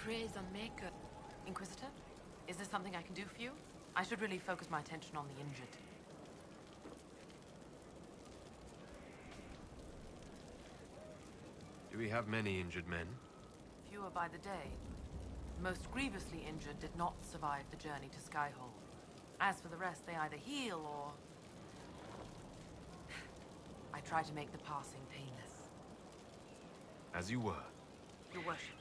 praise and maker. Inquisitor, is there something I can do for you? I should really focus my attention on the injured. Do we have many injured men? Fewer by the day. The most grievously injured did not survive the journey to Skyhold. As for the rest, they either heal or... I try to make the passing painless. As you were. Your worship.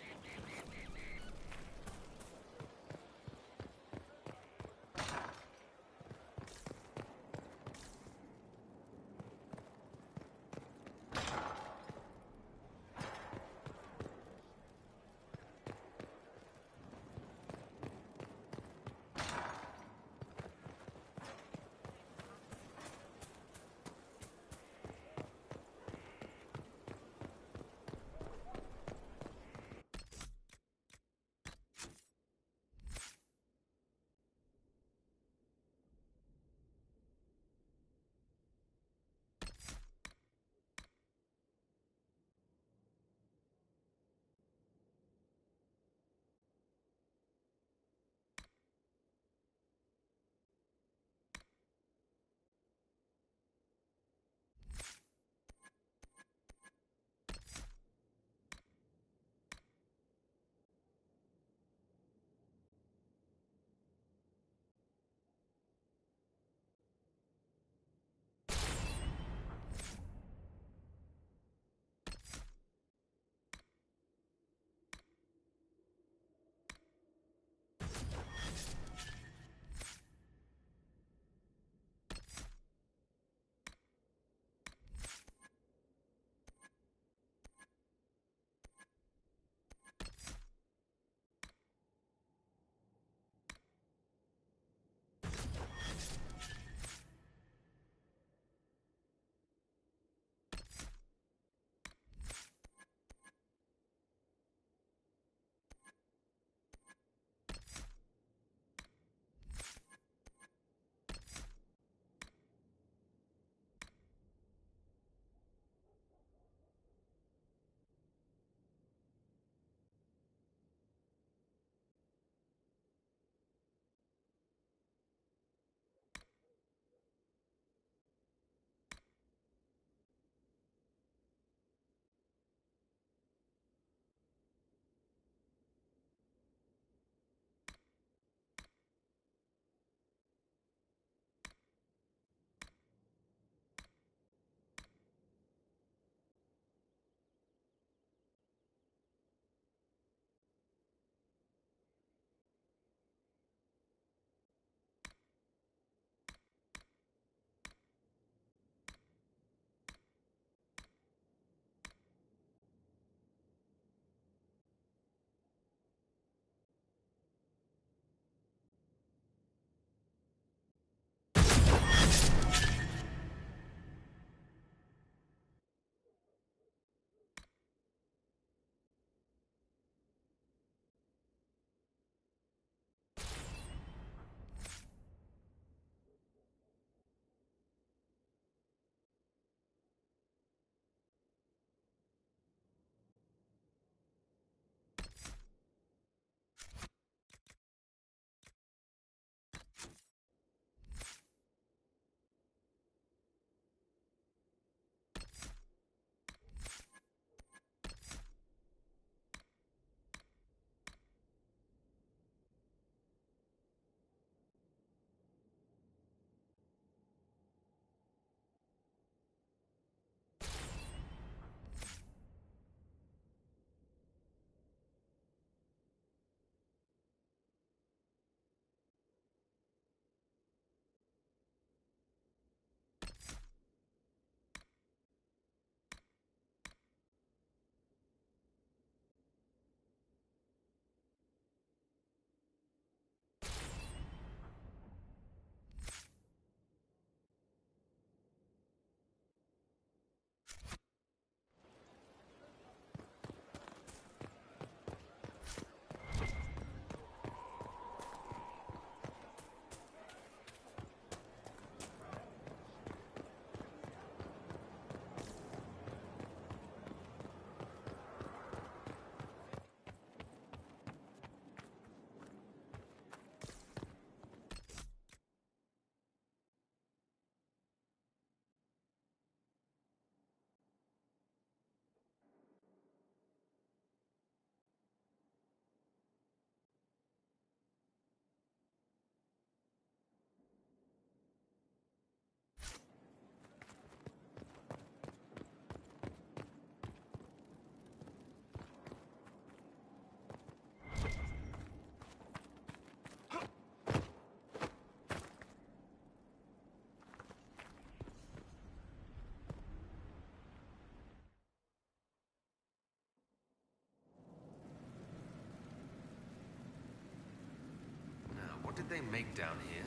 did they make down here?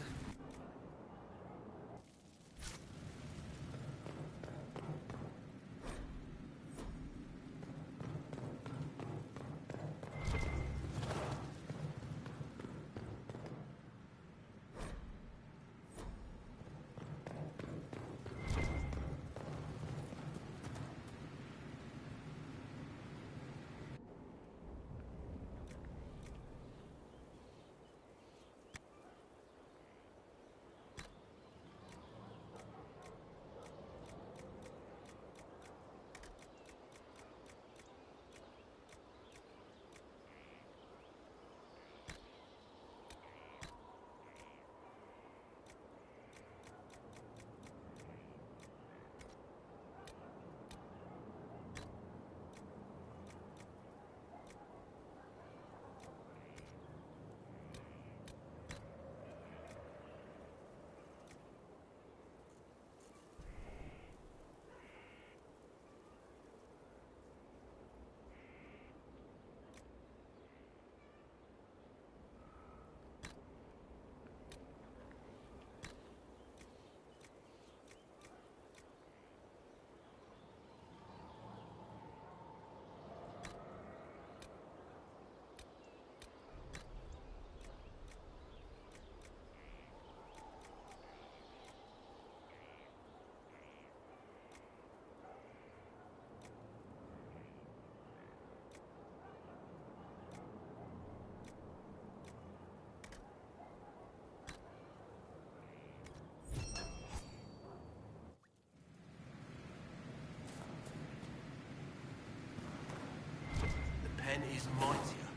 pen is mightier,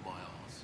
my arse.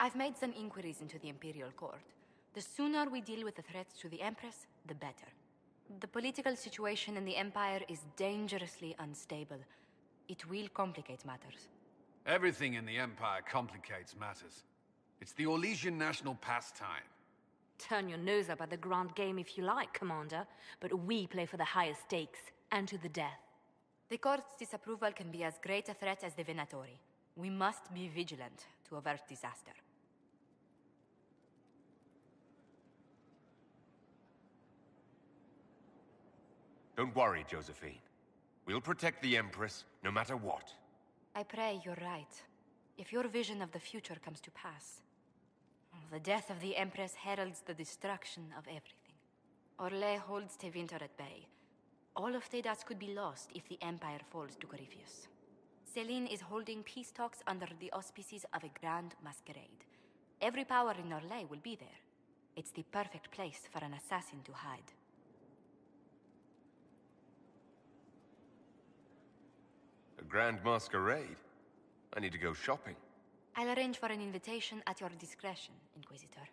I've made some inquiries into the Imperial Court. The sooner we deal with the threats to the Empress, the better. The political situation in the Empire is dangerously unstable. It will complicate matters. Everything in the Empire complicates matters. It's the Orlesian national pastime. Turn your nose up at the grand game if you like, Commander, but we play for the highest stakes, and to the death. The Court's disapproval can be as great a threat as the Venatori. We must be vigilant to avert disaster. Don't worry, Josephine. We'll protect the Empress, no matter what. I pray you're right. If your vision of the future comes to pass, the death of the Empress heralds the destruction of everything. Orlais holds Tevinter at bay. All of Thedas could be lost if the Empire falls to Corypheus. Celine is holding peace talks under the auspices of a grand masquerade. Every power in Orlais will be there. It's the perfect place for an assassin to hide. A grand masquerade? I need to go shopping. I'll arrange for an invitation at your discretion, Inquisitor.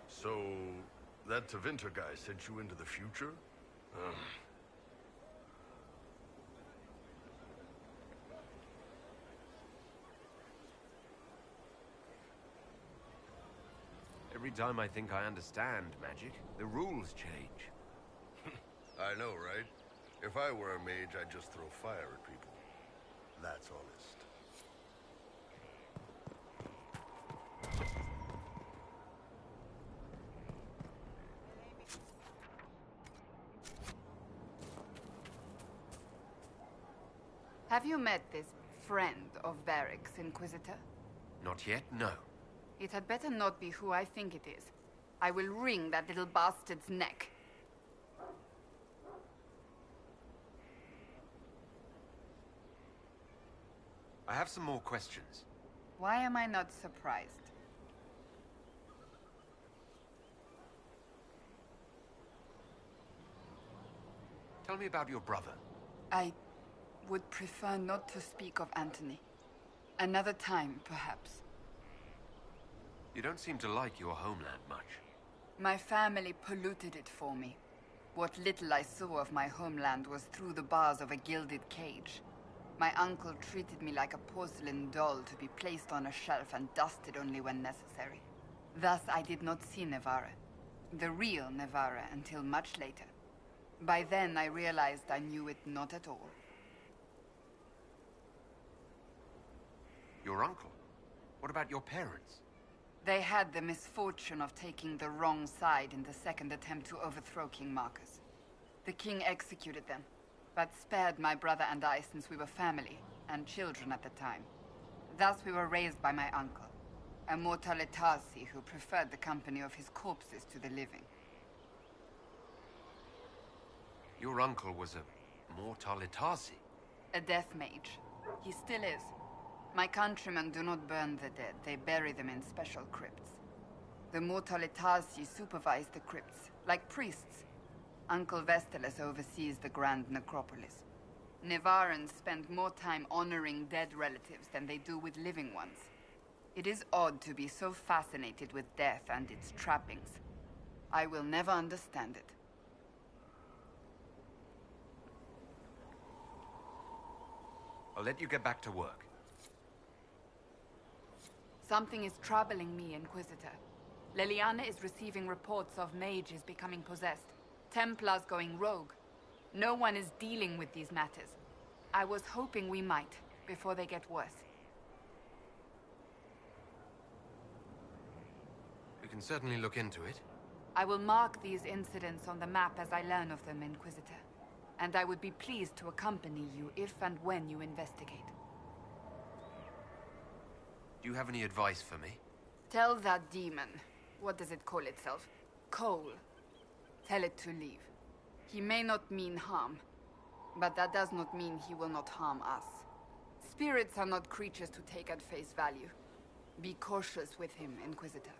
So, that Tevinter guy sent you into the future? Every time I think I understand magic, the rules change. I know, right? If I were a mage, I'd just throw fire at people. That's honest. Have you met this friend of Varric's, Inquisitor? Not yet, no. It had better not be who I think it is. I will wring that little bastard's neck. I have some more questions. Why am I not surprised? Tell me about your brother. I would prefer not to speak of Anthony. Another time, perhaps. You don't seem to like your homeland much. My family polluted it for me. What little I saw of my homeland was through the bars of a gilded cage. My uncle treated me like a porcelain doll to be placed on a shelf and dusted only when necessary. Thus I did not see Nevarra, the real Nevarra, until much later. By then I realized I knew it not at all. Your uncle? What about your parents? They had the misfortune of taking the wrong side in the second attempt to overthrow King Marcus. The king executed them, but spared my brother and I since we were family, and children at the time. Thus we were raised by my uncle, a Mortalitasi who preferred the company of his corpses to the living. Your uncle was a Mortalitasi? A death mage. He still is. My countrymen do not burn the dead, they bury them in special crypts. The Mortalitasi supervise the crypts, like priests. Uncle Vestalis oversees the grand necropolis. Nevarrans spend more time honoring dead relatives than they do with living ones. It is odd to be so fascinated with death and its trappings. I will never understand it. I'll let you get back to work. Something is troubling me, Inquisitor. Leliana is receiving reports of mages becoming possessed, Templars going rogue. No one is dealing with these matters. I was hoping we might, before they get worse. We can certainly look into it. I will mark these incidents on the map as I learn of them, Inquisitor. And I would be pleased to accompany you if and when you investigate. Do you have any advice for me? Tell that demon, what does it call itself? Cole. Tell it to leave. He may not mean harm, but that does not mean he will not harm us. Spirits are not creatures to take at face value. Be cautious with him, Inquisitor.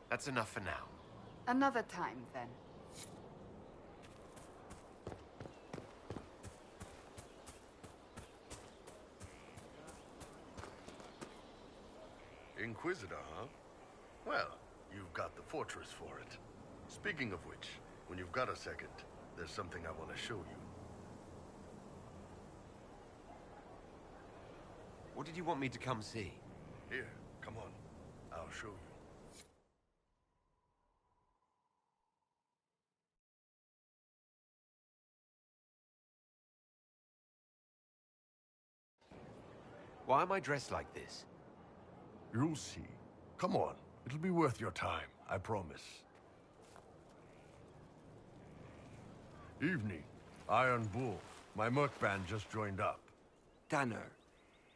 That's enough for now. Another time, then. Inquisitor, huh? Well, you've got the fortress for it. Speaking of which, when you've got a second, there's something I want to show you. What did you want me to come see? Here, come on. I'll show you. Why am I dressed like this? You'll see. Come on. It'll be worth your time, I promise. Evening. Iron Bull. My merc band just joined up. Tanner.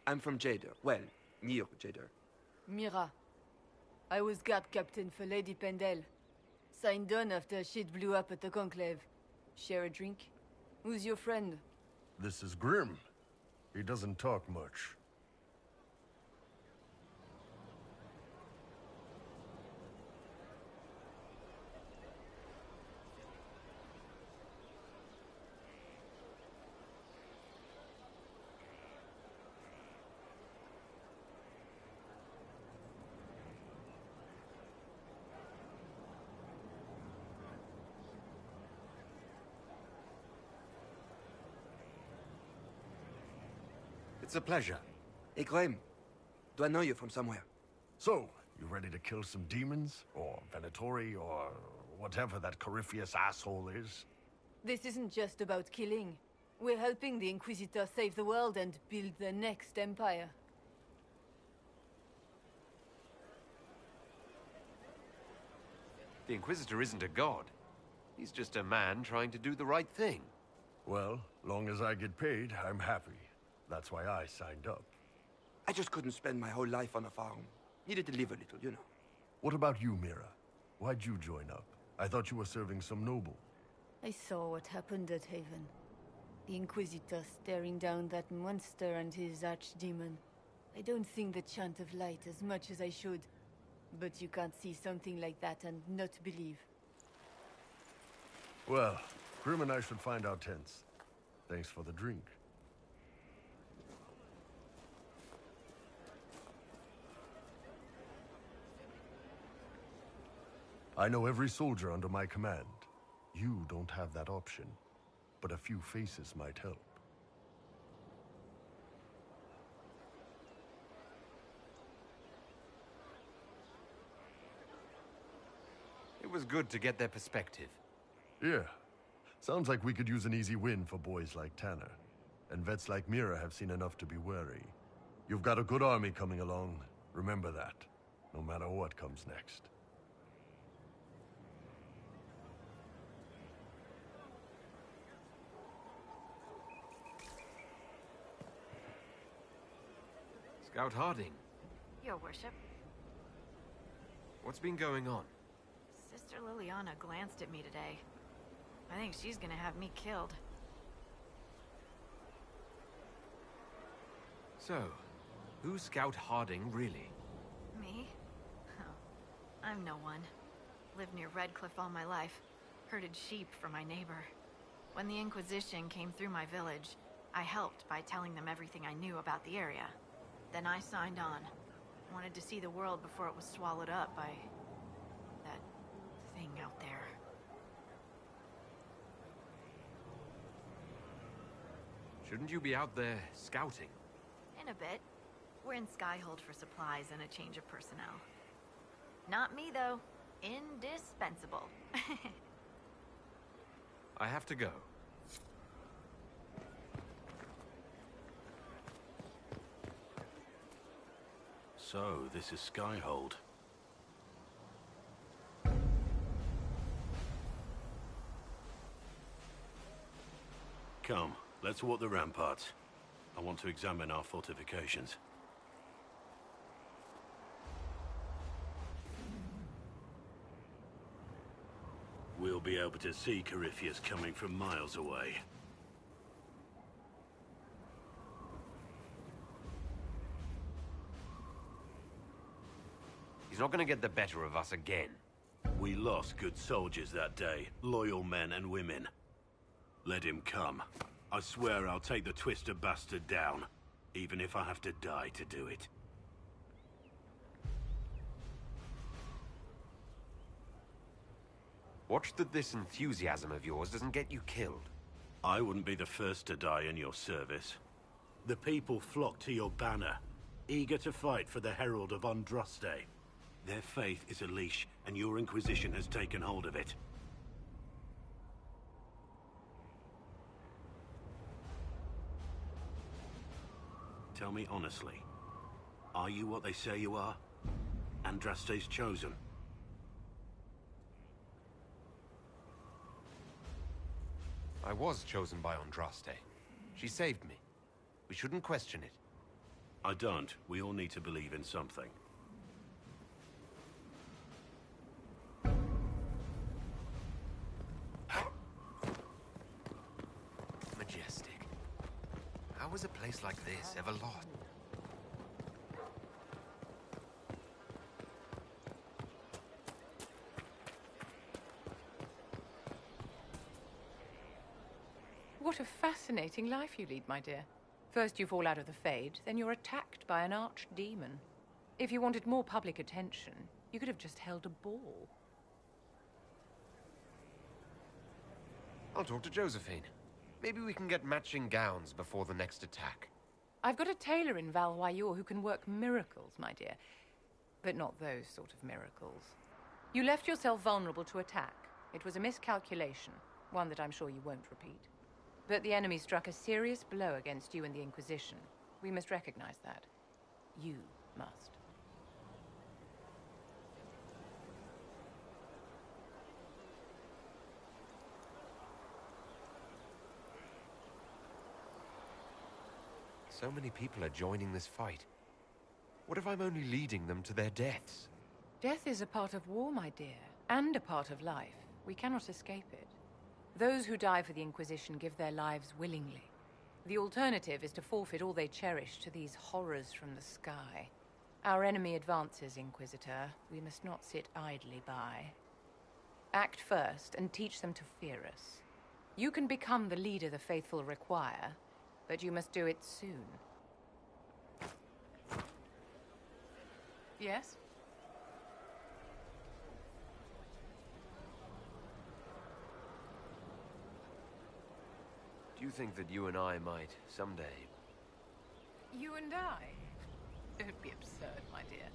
I'm from Jader. Well, near Jader. Mira. I was guard captain for Lady Pendel. Signed on after shit blew up at the Conclave. Share a drink? Who's your friend? This is Grim. He doesn't talk much. It's a pleasure. Hey, Graham. Do I know you from somewhere? So, you ready to kill some demons? Or Venatori? Or whatever that Corypheus asshole is? This isn't just about killing. We're helping the Inquisitor save the world and build the next empire. The Inquisitor isn't a god. He's just a man trying to do the right thing. Well, long as I get paid, I'm happy. That's why I signed up. I just couldn't spend my whole life on a farm. Needed to live a little, you know. What about you, Mira? Why'd you join up? I thought you were serving some noble. I saw what happened at Haven. The Inquisitor staring down that monster and his archdemon. I don't sing the chant of light as much as I should. But you can't see something like that and not believe. Well, Grim and I should find our tents. Thanks for the drink. I know every soldier under my command. You don't have that option, but a few faces might help. It was good to get their perspective. Yeah. Sounds like we could use an easy win for boys like Tanner. And vets like Mira have seen enough to be wary. You've got a good army coming along. Remember that, no matter what comes next. Scout Harding, Your worship. what's been going on? Sister Liliana glanced at me today. I think she's gonna have me killed. So, who's Scout Harding, really? Me? Oh, I'm no one. Lived near Redcliffe all my life. Herded sheep for my neighbor. When the Inquisition came through my village, I helped by telling them everything I knew about the area. Then I signed on. Wanted to see the world before it was swallowed up by that thing out there. Shouldn't you be out there scouting? In a bit. We're in Skyhold for supplies and a change of personnel. Not me, though. Indispensable. I have to go. So, this is Skyhold. Come, let's walk the ramparts. I want to examine our fortifications. We'll be able to see Corypheus coming from miles away. He's not going to get the better of us again. We lost good soldiers that day, loyal men and women. Let him come. I swear I'll take the twisted bastard down, even if I have to die to do it. Watch that this enthusiasm of yours doesn't get you killed. I wouldn't be the first to die in your service. The people flock to your banner, eager to fight for the Herald of Andraste. Their faith is a leash, and your Inquisition has taken hold of it. Tell me honestly, are you what they say you are? Andraste's chosen? I was chosen by Andraste. She saved me. We shouldn't question it. I don't. We all need to believe in something. Majestic. How was a place like this ever lost? What a fascinating life you lead, my dear. First you fall out of the Fade, then you're attacked by an archdemon. If you wanted more public attention, you could have just held a ball. I'll talk to Josephine. Maybe we can get matching gowns before the next attack. I've got a tailor in Valroyur who can work miracles, my dear. But not those sort of miracles. You left yourself vulnerable to attack. It was a miscalculation, one that I'm sure you won't repeat. But the enemy struck a serious blow against you and the Inquisition. We must recognize that. You must. So many people are joining this fight. What if I'm only leading them to their deaths? Death is a part of war, my dear, and a part of life. We cannot escape it. Those who die for the Inquisition give their lives willingly. The alternative is to forfeit all they cherish to these horrors from the sky. Our enemy advances, Inquisitor. We must not sit idly by. Act first and teach them to fear us. You can become the leader the faithful require, but you must do it soon. Yes? Do you think that you and I might, someday... You and I? Don't be absurd, my dear.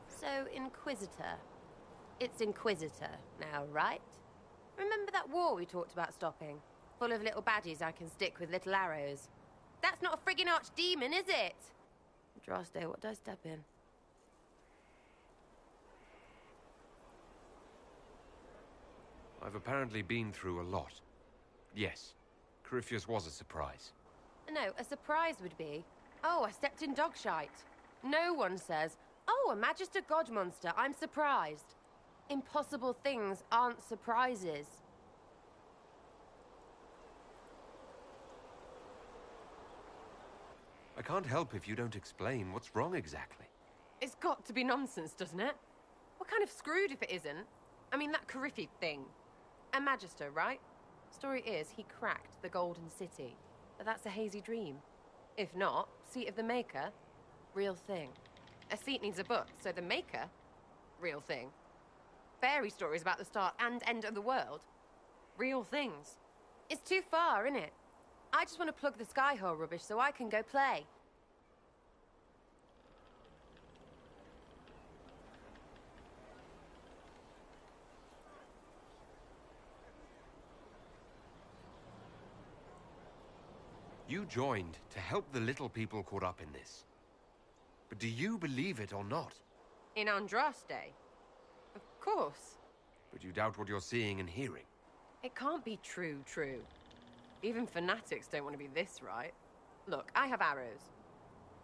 So, Inquisitor. It's Inquisitor now, right? Remember that war we talked about stopping? Full of little baddies I can stick with little arrows. That's not a friggin' archdemon, is it? Andraste, what did I step in? I've apparently been through a lot. Yes, Corypheus was a surprise. No, a surprise would be, oh, I stepped in dog shite. No one says, oh, a Magister God monster, I'm surprised. Impossible things aren't surprises. I can't help if you don't explain what's wrong exactly. It's got to be nonsense, doesn't it? We're kind of screwed if it isn't. I mean, that Corypheus thing. A Magister, right? Story is, he cracked the Golden City. But that's a hazy dream. If not, Seat of the Maker, real thing. A seat needs a book, so the Maker, real thing. Fairy stories about the start and end of the world, real things. It's too far, innit? I just want to plug the Skyhole rubbish so I can go play. You joined to help the little people caught up in this. But do you believe it or not? In Andraste? Of course. But you doubt what you're seeing and hearing. It can't be true. Even fanatics don't want to be this right. Look, I have arrows.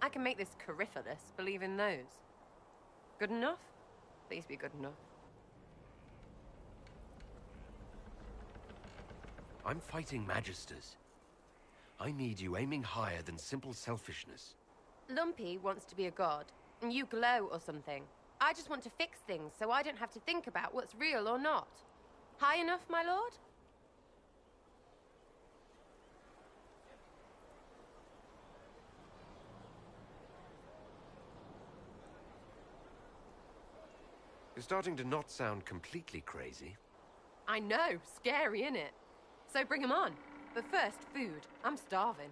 I can make this Corypheus believe in those. Good enough? Please be good enough. I'm fighting Magisters. I need you aiming higher than simple selfishness. Lumpy wants to be a god, and you glow or something. I just want to fix things so I don't have to think about what's real or not. High enough, my lord? You're starting to not sound completely crazy. I know, scary, innit? So bring 'em on. But first, food. I'm starving.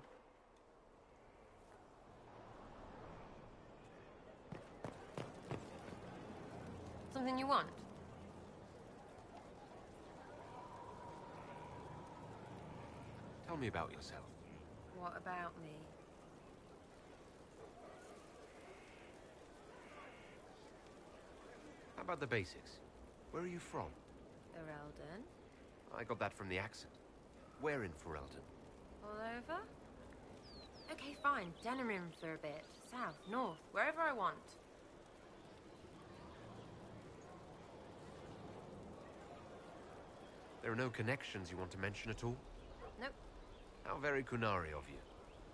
Something you want? Tell me about yourself. What about me? How about the basics? Where are you from? Ferelden? I got that from the accent. Where in Ferelden? All over? Okay, fine. Denerim for a bit. South, north, wherever I want. There are no connections you want to mention at all? Nope. How very Kunari of you.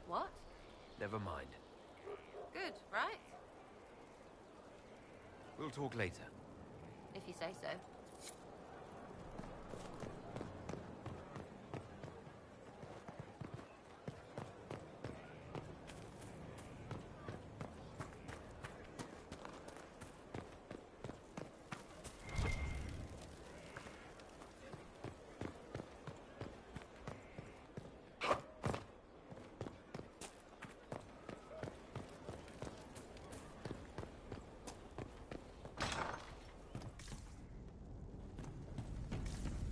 What? Never mind. Good, right? We'll talk later. If you say so.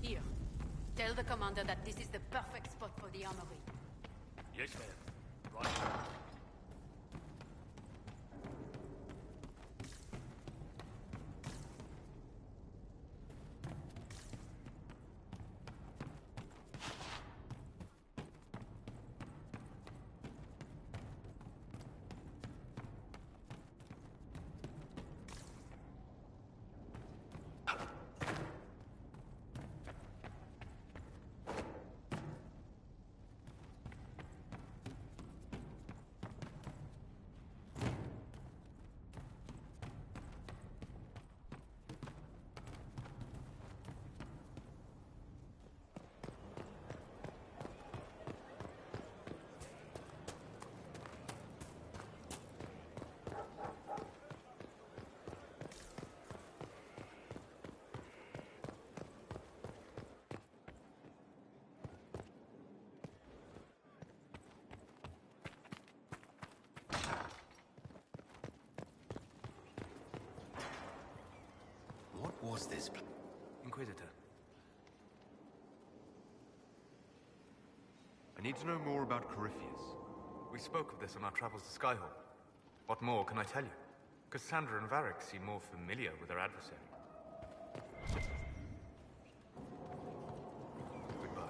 Here. Tell the commander that this is the perfect spot for the armory. Yes, ma'am. Right. What was this? Inquisitor. I need to know more about Corypheus. We spoke of this on our travels to Skyhall. What more can I tell you? Cassandra and Varric seem more familiar with their adversary. Goodbye.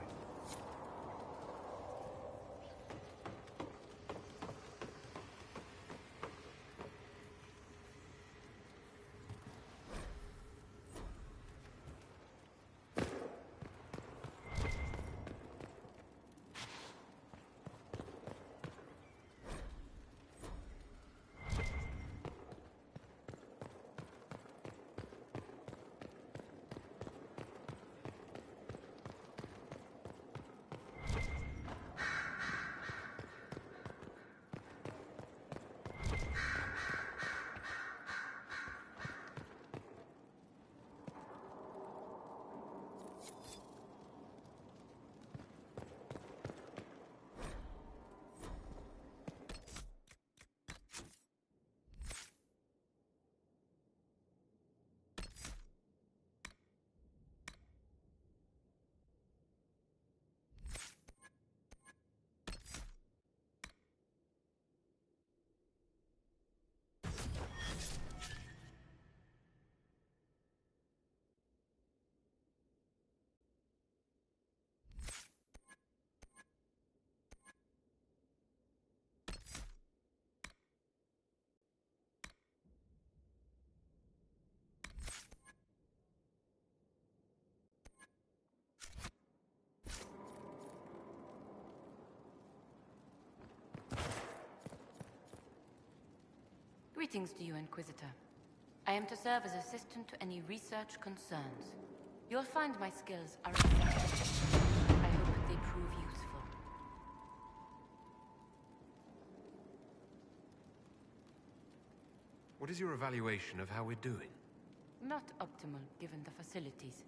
Greetings to you, Inquisitor. I am to serve as assistant to any research concerns. You'll find my skills are exceptional. I hope they prove useful. What is your evaluation of how we're doing? Not optimal, given the facilities.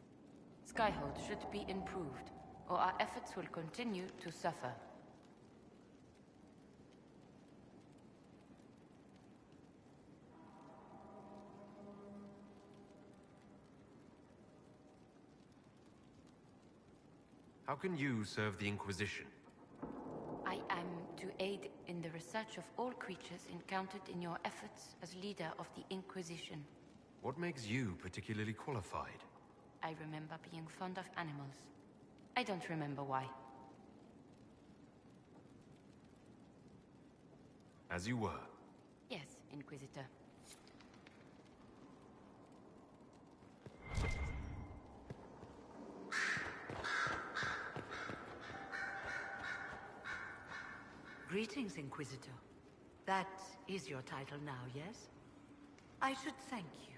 Skyhold should be improved, or our efforts will continue to suffer. How can you serve the Inquisition? I am to aid in the research of all creatures encountered in your efforts as leader of the Inquisition. What makes you particularly qualified? I remember being fond of animals. I don't remember why. As you were. Yes, Inquisitor. Greetings, Inquisitor. That is your title now, yes? I should thank you.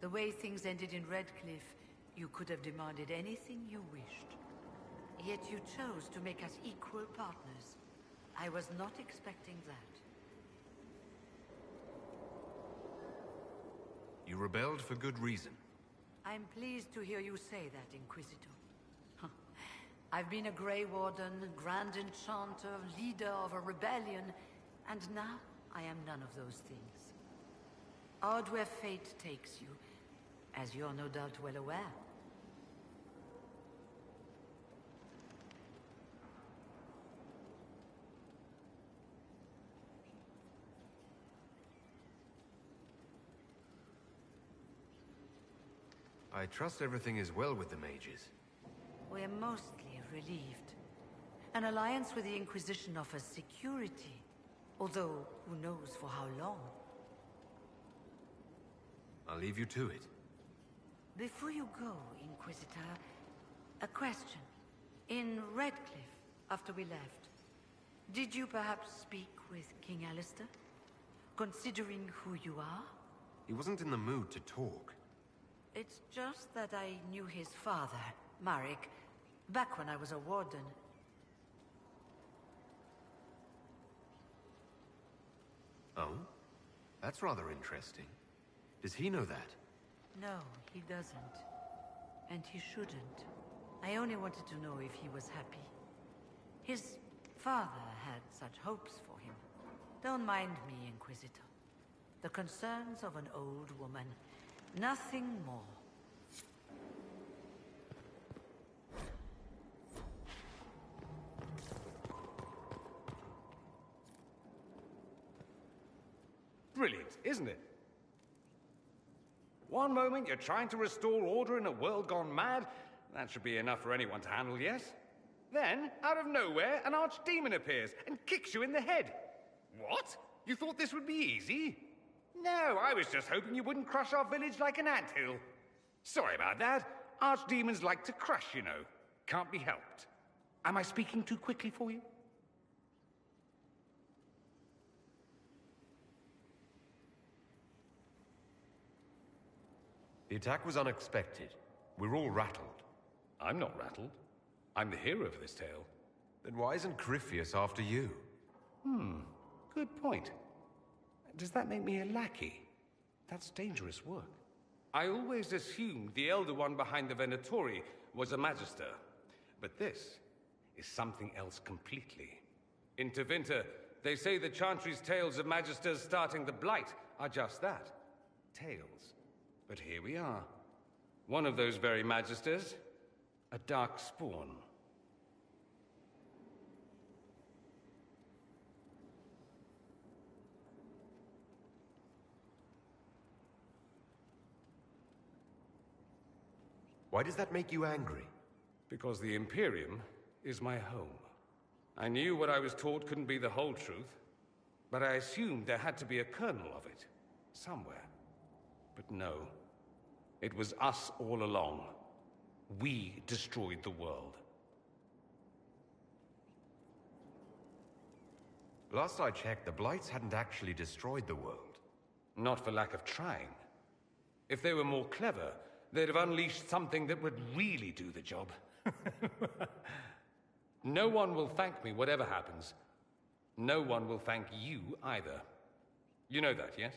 The way things ended in Redcliffe, you could have demanded anything you wished. Yet you chose to make us equal partners. I was not expecting that. You rebelled for good reason. I'm pleased to hear you say that, Inquisitor. I've been a Grey Warden, Grand Enchanter, leader of a rebellion, and now I am none of those things. Odd where fate takes you, as you're no doubt well aware. I trust everything is well with the mages. We're mostly relieved. An alliance with the Inquisition offers security, although who knows for how long. I'll leave you to it. Before you go, Inquisitor, a question. In Redcliffe, after we left, did you perhaps speak with King Alistair? Considering who you are? He wasn't in the mood to talk. It's just that I knew his father, Marek, back when I was a warden. Oh? That's rather interesting. Does he know that? No, he doesn't. And he shouldn't. I only wanted to know if he was happy. His father had such hopes for him. Don't mind me, Inquisitor. The concerns of an old woman. Nothing more. Brilliant, isn't it? One moment you're trying to restore order in a world gone mad. That should be enough for anyone to handle, yes? Then, out of nowhere, an archdemon appears and kicks you in the head. What? You thought this would be easy? No, I was just hoping you wouldn't crush our village like an anthill. Sorry about that. Archdemons like to crush, you know. Can't be helped. Am I speaking too quickly for you? The attack was unexpected. We're all rattled. I'm not rattled. I'm the hero of this tale. Then why isn't Gryphius after you? Good point. Does that make me a lackey? That's dangerous work. I always assumed the Elder One behind the Venatori was a Magister. But this is something else completely. In Tevinter, they say the Chantry's tales of Magisters starting the Blight are just that. Tales. But here we are. One of those very Magisters. A dark spawn. Why does that make you angry? Because the Imperium is my home. I knew what I was taught couldn't be the whole truth, but I assumed there had to be a kernel of it, somewhere. But no, it was us all along. We destroyed the world. Last I checked, the Blights hadn't actually destroyed the world. Not for lack of trying. If they were more clever, they'd have unleashed something that would really do the job. No one will thank me, whatever happens. No one will thank you either. You know that, yes?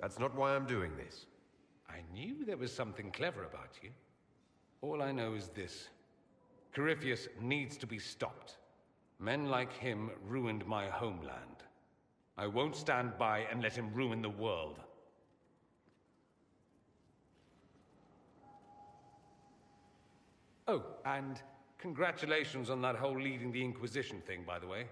That's not why I'm doing this. I knew there was something clever about you. All I know is this. Corypheus needs to be stopped. Men like him ruined my homeland. I won't stand by and let him ruin the world. Oh, and congratulations on that whole leading the Inquisition thing, by the way.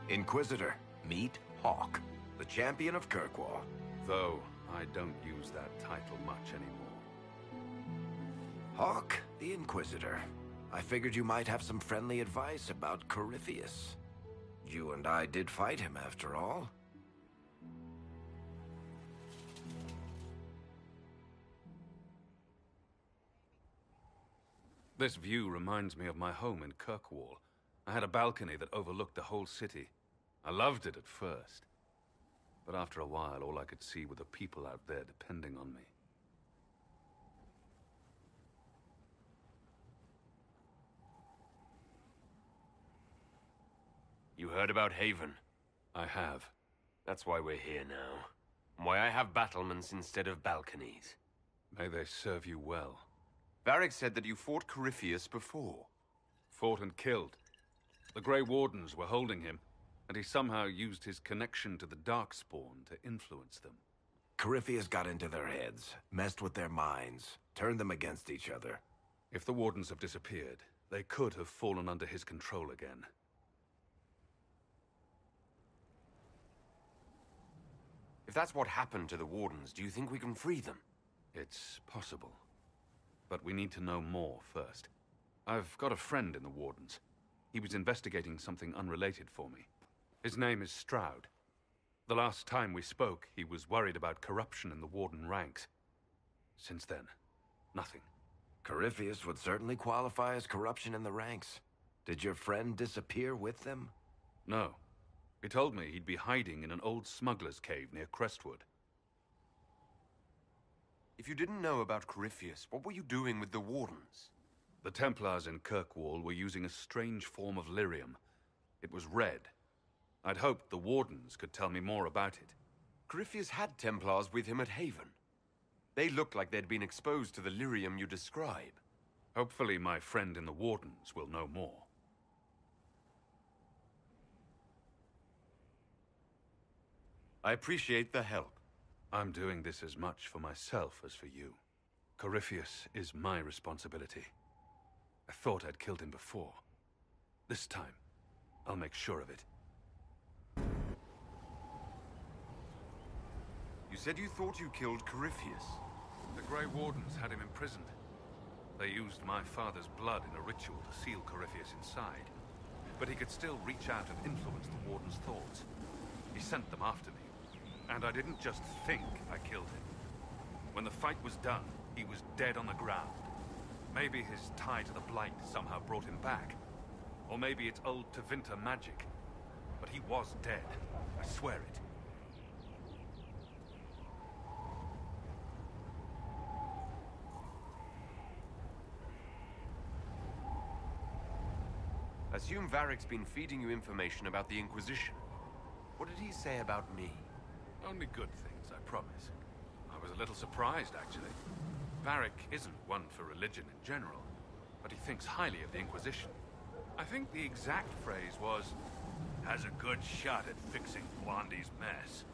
Inquisitor, meet Hawk, the champion of Kirkwall. Though, I don't use that title much anymore. Hawk, the Inquisitor. I figured you might have some friendly advice about Corypheus. You and I did fight him, after all. This view reminds me of my home in Kirkwall. I had a balcony that overlooked the whole city. I loved it at first. But after a while, all I could see were the people out there depending on me. You heard about Haven? I have. That's why we're here now. Why I have battlements instead of balconies. May they serve you well. Varric said that you fought Corypheus before. Fought and killed. The Grey Wardens were holding him, and he somehow used his connection to the Darkspawn to influence them. Corypheus got into their heads, messed with their minds, turned them against each other. If the Wardens have disappeared, they could have fallen under his control again. If that's what happened to the Wardens, do you think we can free them? It's possible. But we need to know more first. I've got a friend in the Wardens. He was investigating something unrelated for me. His name is Stroud. The last time we spoke, he was worried about corruption in the Warden ranks. Since then, nothing. Corypheus would certainly qualify as corruption in the ranks. Did your friend disappear with them? No. He told me he'd be hiding in an old smuggler's cave near Crestwood. If you didn't know about Corypheus, what were you doing with the Wardens? The Templars in Kirkwall were using a strange form of lyrium. It was red. I'd hoped the Wardens could tell me more about it. Corypheus had Templars with him at Haven. They looked like they'd been exposed to the lyrium you describe. Hopefully my friend in the Wardens will know more. I appreciate the help. I'm doing this as much for myself as for you. Corypheus is my responsibility. I thought I'd killed him before. This time, I'll make sure of it. You said you thought you killed Corypheus. The Grey Wardens had him imprisoned. They used my father's blood in a ritual to seal Corypheus inside. But he could still reach out and influence the Warden's thoughts. He sent them after me. And I didn't just think I killed him. When the fight was done, he was dead on the ground. Maybe his tie to the Blight somehow brought him back. Or maybe it's old Tevinter magic. But he was dead. I swear it. Assume Varric's been feeding you information about the Inquisition. What did he say about me? Only good things, I promise. I was a little surprised, actually. Varric isn't one for religion in general, but he thinks highly of the Inquisition. I think the exact phrase was, has a good shot at fixing Blondie's mess.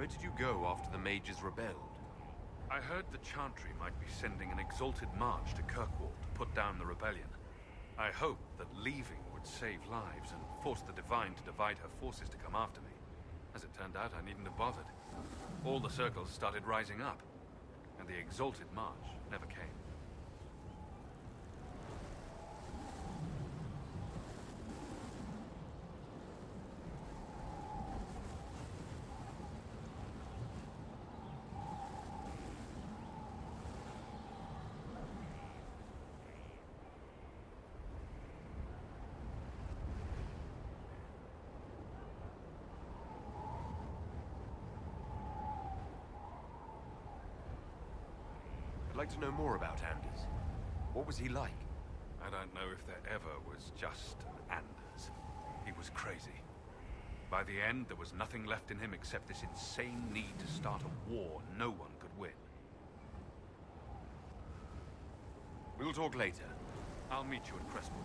Where did you go after the mages rebelled? I heard the Chantry might be sending an exalted march to Kirkwall to put down the rebellion. I hoped that leaving would save lives and force the Divine to divide her forces to come after me. As it turned out, I needn't have bothered. All the circles started rising up, and the exalted march never came. I'd like to know more about Anders. What was he like? I don't know if there ever was just an Anders. He was crazy. By the end, there was nothing left in him except this insane need to start a war no one could win. We'll talk later. I'll meet you at Crestwood.